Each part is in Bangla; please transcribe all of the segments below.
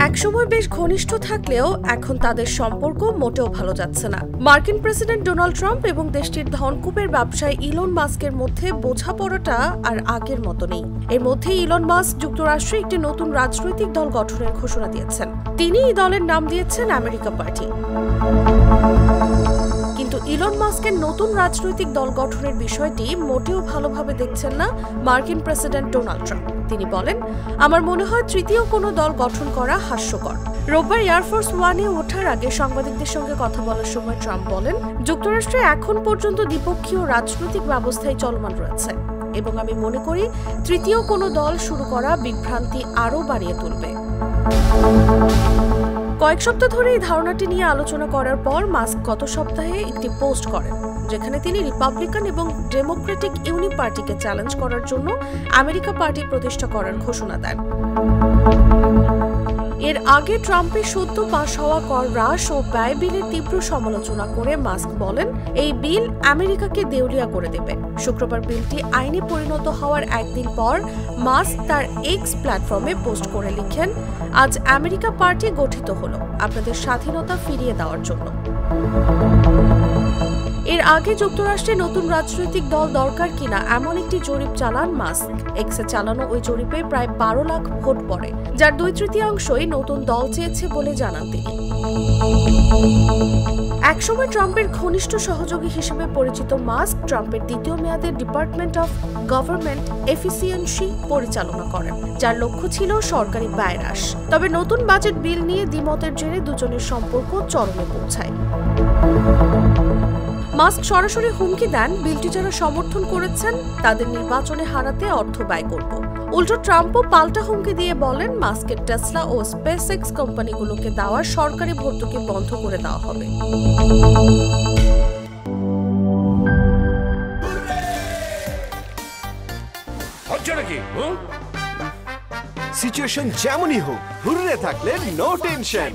একসময় বেশ ঘনিষ্ঠ থাকলেও এখন তাদের সম্পর্ক মোটেও ভালো যাচ্ছে না। মার্কিন প্রেসিডেন্ট ডোনাল্ড ট্রাম্প এবং দেশটির ধনকুবের ব্যবসায়ী ইলন মাস্কের মধ্যে বোঝাপড়াটা আর আগের মতো নেই। এর মধ্যে ইলন মাস্ক যুক্তরাষ্ট্রে একটি নতুন রাজনৈতিক দল গঠনের ঘোষণা দিয়েছেন। তিনি এই দলের নাম দিয়েছেন আমেরিকা পার্টি। কিন্তু ইলন মাস্কের নতুন রাজনৈতিক দল গঠনের বিষয়টি মোটেও ভালোভাবে দেখছেন না মার্কিন প্রেসিডেন্ট ডোনাল্ড ট্রাম্প। তিনি বলেন, আমার মনে হয় তৃতীয় কোনো দল গঠন করা হাস্যকর। রোববার এয়ারফোর্স ওয়ানে ওঠার আগে সাংবাদিকদের সঙ্গে কথা বলার সময় ট্রাম্প বলেন, যুক্তরাষ্ট্রে এখন পর্যন্ত দ্বিপক্ষীয় রাজনৈতিক ব্যবস্থাই চলমান রয়েছে এবং আমি মনে করি তৃতীয় কোনো দল শুরু করা বিভ্রান্তি আরও বাড়িয়ে তুলবে। কয়েক সপ্তাহ ধরে এই ধারণাটি নিয়ে আলোচনা করার পর মাস্ক গত সপ্তাহে একটি পোস্ট করেন, যেখানে তিনি রিপাবলিকান এবং ডেমোক্রেটিক ইউনি পার্টিকে চ্যালেঞ্জ করার জন্য আমেরিকা পার্টি প্রতিষ্ঠা করার ঘোষণা দেন। এর আগে ট্রাম্পের সদ্য পাশ হওয়া কর হ্রাস ও ব্যয় বিলের তীব্র সমালোচনা করে মাস্ক বলেন, এই বিল আমেরিকাকে দেউলিয়া করে দেবে। শুক্রবার বিলটি আইনে পরিণত হওয়ার একদিন পর মাস্ক তার এক্স প্ল্যাটফর্মে পোস্ট করে লিখেন, আজ আমেরিকা পার্টি গঠিত হলো আপনাদের স্বাধীনতা ফিরিয়ে দেওয়ার জন্য। এর আগে যুক্তরাষ্ট্রে নতুন রাজনৈতিক দল দরকার কিনা এমন একটি জরিপ চালান মাস্ক। এক্সে চালানো ওই জরিপে প্রায় 12 লাখ ভোট পড়ে, যার 2/3 নতুন দল চেয়েছে বলে জানান তিনি। একসময় ট্রাম্পের ঘনিষ্ঠ সহযোগী হিসেবে পরিচিত মাস্ক ট্রাম্পের দ্বিতীয় মেয়াদের ডিপার্টমেন্ট অফ গভর্নমেন্ট এফিসিয়েন্সি পরিচালনা করেন, যার লক্ষ্য ছিল সরকারি ব্যয় হ্রাস। তবে নতুন বাজেট বিল নিয়ে দ্বিমতের জেরে দুজনের সম্পর্ক চরমে পৌঁছায়। মাস্ক সরাসরি হুমকি দেন, বিলটি যারা সমর্থন করেছেন তাদের নির্বাচনে হারাতে অর্থ ব্যয় করব। উল্টো ট্রাম্পও পাল্টা হুমকি দিয়ে বলেন, মাস্কের টেসলা ও স্পেসএক্স কোম্পানিগুলোকে দেওয়ার সরকারি ভর্তুকি বন্ধ করে দেওয়া হবে। সিচুয়েশন যেমনই হোক, হুররে থাকলে নো টেনশন।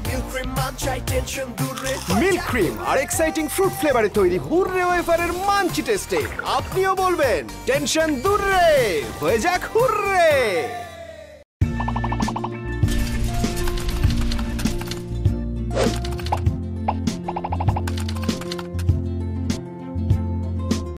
মিল্ক ক্রিম আর এক্সাইটিং ফ্রুট ফ্লেভারে তৈরি হুররে ওয়েফারের মাঞ্চি টেস্টে আপনিও বলবেন টেনশন দূর রে, হয়ে যাক হুররে।